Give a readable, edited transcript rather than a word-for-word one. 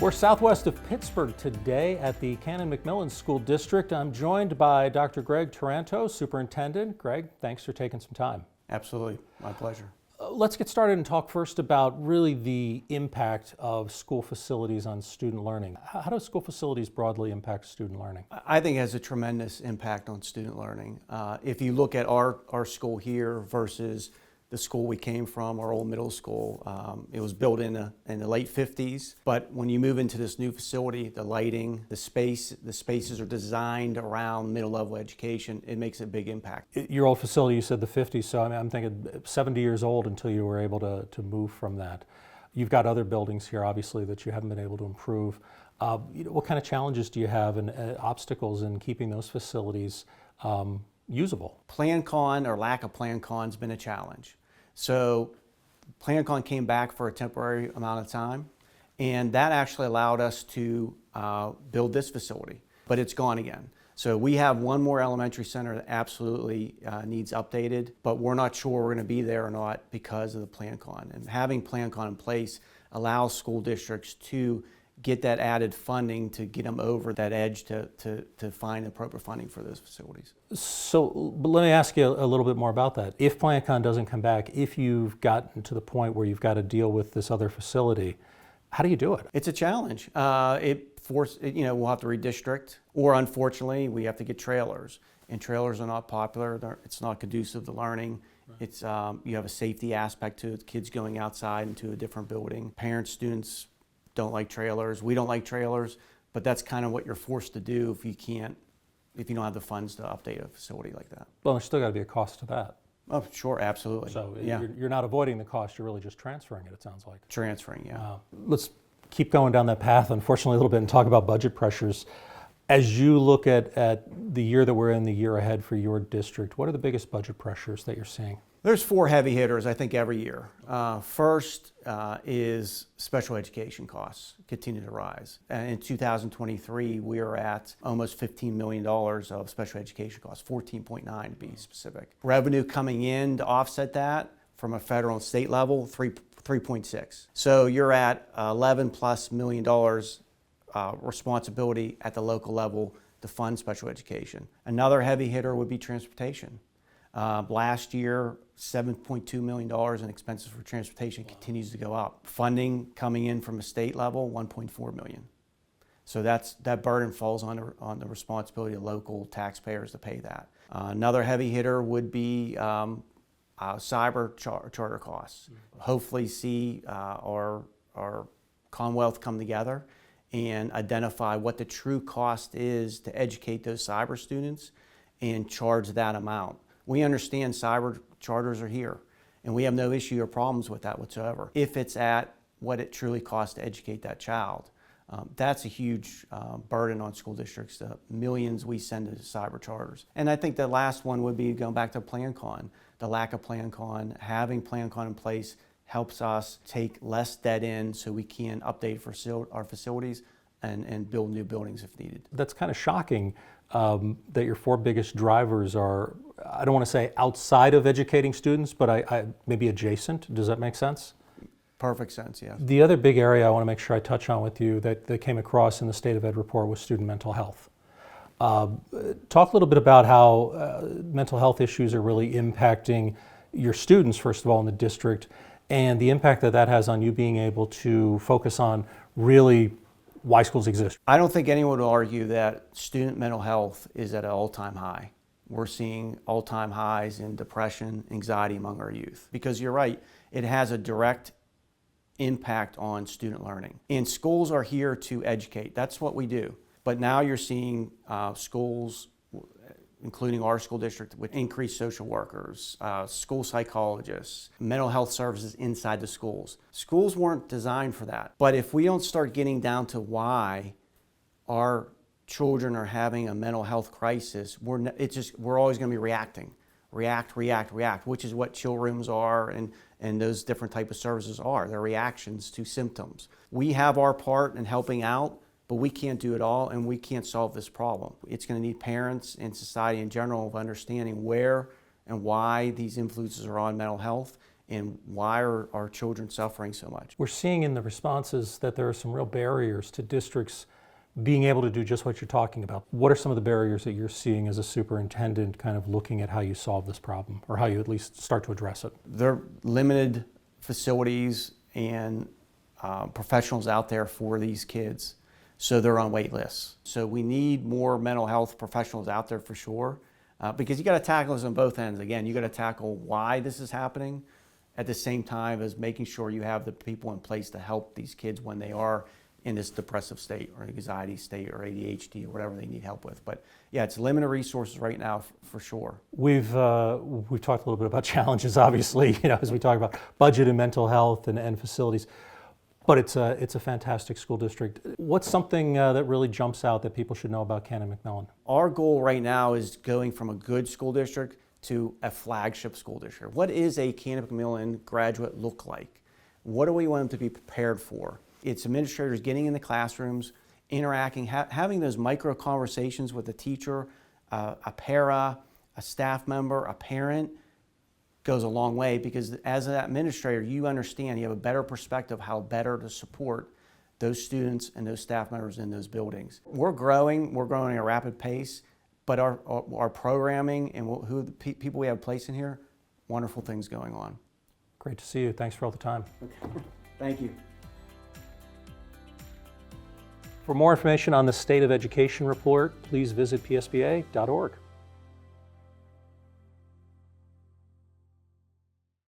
We're southwest of Pittsburgh today at the Canon-McMillan School District. I'm joined by Dr. Greg Taranto, Superintendent. Greg, thanks for taking some time. Absolutely, my pleasure. Let's get started and talk first about really the impact of school facilities on student learning. How do school facilities broadly impact student learning? I think it has a tremendous impact on student learning. If you look at our school here versus the school we came from, our old middle school, it was built in the late 50s. But when you move into this new facility, the lighting, the spaces are designed around middle level education. It makes a big impact. Your old facility, you said the 50s, so I'm thinking 70 years old until you were able to move from that. You've got other buildings here, obviously, that you haven't been able to improve. What kind of challenges do you have and obstacles in keeping those facilities usable? Plan-con or lack of Plan-con has been a challenge. So Plan-con came back for a temporary amount of time, and that actually allowed us to build this facility, but it's gone again. So we have one more elementary center that absolutely needs updated, but we're not sure we're going to be there or not because of the Plan-con. And having Plan-con in place allows school districts to get that added funding to get them over that edge to find appropriate funding for those facilities. So, but let me ask you a little bit more about that. If Plan-con doesn't come back, if you've gotten to the point where you've got to deal with this other facility, how do you do it? It's a challenge. We'll have to redistrict, or unfortunately, we have to get trailers. And trailers are not popular. It's not conducive to learning. Right. It's you have a safety aspect to it, kids going outside into a different building. Parents, students don't like trailers. We don't like trailers, but that's kind of what you're forced to do if you don't have the funds to update a facility like that. Well, there's still got to be a cost to that. Oh, sure, absolutely. So yeah. you're not avoiding the cost, you're really just transferring it, it sounds like. Transferring, yeah. Let's keep going down that path, unfortunately, a little bit, and talk about budget pressures. As you look at the year that we're in, the year ahead for your district, what are the biggest budget pressures that you're seeing? There's four heavy hitters, I think, every year. First is special education costs continue to rise. In 2023, we are at almost $15 million of special education costs, 14.9 to be specific. Revenue coming in to offset that from a federal and state level, 3.6. So you're at $11+ million responsibility at the local level to fund special education. Another heavy hitter would be transportation. Last year, $7.2 million in expenses for transportation continues to go up. Funding coming in from a state level, $1.4 million. So that burden falls on the responsibility of local taxpayers to pay that. Another heavy hitter would be cyber charter costs. Hopefully see our Commonwealth come together and identify what the true cost is to educate those cyber students and charge that amount. We understand cyber charters are here, and we have no issue or problems with that whatsoever. If it's at what it truly costs to educate that child, that's a huge burden on school districts, the millions we send to cyber charters. And I think the last one would be going back to Plan-con. The lack of Plan-con, having Plan-con in place helps us take less debt in so we can update our facilities and build new buildings if needed. That's kind of shocking that your four biggest drivers are, I don't want to say outside of educating students, but maybe adjacent. Does that make sense? Perfect sense, yeah. The other big area I want to make sure I touch on with you that came across in the State of Ed report was student mental health. Talk a little bit about how mental health issues are really impacting your students, first of all, in the district, and the impact that has on you being able to focus on really why schools exist. I don't think anyone would argue that student mental health is at an all-time high. We're seeing all-time highs in depression, anxiety among our youth. Because you're right, it has a direct impact on student learning. And schools are here to educate. That's what we do. But now you're seeing schools, including our school district, with increased social workers, school psychologists, mental health services inside the schools. Schools weren't designed for that. But if we don't start getting down to why our children are having a mental health crisis, we're always going to be reacting. React, which is what chill rooms are and those different type of services are. They're reactions to symptoms. We have our part in helping out, but we can't do it all, and we can't solve this problem. It's going to need parents and society in general of understanding where and why these influences are on mental health and why are our children suffering so much? We're seeing in the responses that there are some real barriers to districts being able to do just what you're talking about. What are some of the barriers that you're seeing as a superintendent, kind of looking at how you solve this problem, or how you at least start to address it? There are limited facilities and professionals out there for these kids, so they're on wait lists. So we need more mental health professionals out there for sure, because you got to tackle this on both ends. Again, you got to tackle why this is happening at the same time as making sure you have the people in place to help these kids when they are in this depressive state or anxiety state or ADHD or whatever they need help with. But yeah, it's limited resources right now for sure. We've talked a little bit about challenges, obviously, as we talk about budget and mental health and facilities. But it's a fantastic school district. What's something that really jumps out that people should know about Canon-McMillan? Our goal right now is going from a good school district to a flagship school district. What is a Canon-McMillan graduate look like? What do we want them to be prepared for? It's administrators getting in the classrooms, interacting, having those micro conversations with a teacher, a para, a staff member, a parent, goes a long way, because as an administrator, you understand, you have a better perspective how better to support those students and those staff members in those buildings. We're growing at a rapid pace, but our programming and who the people we have placed in here, wonderful things going on. Great to see you. Thanks for all the time. Okay. Thank you. For more information on the State of Education report, please visit psba.org.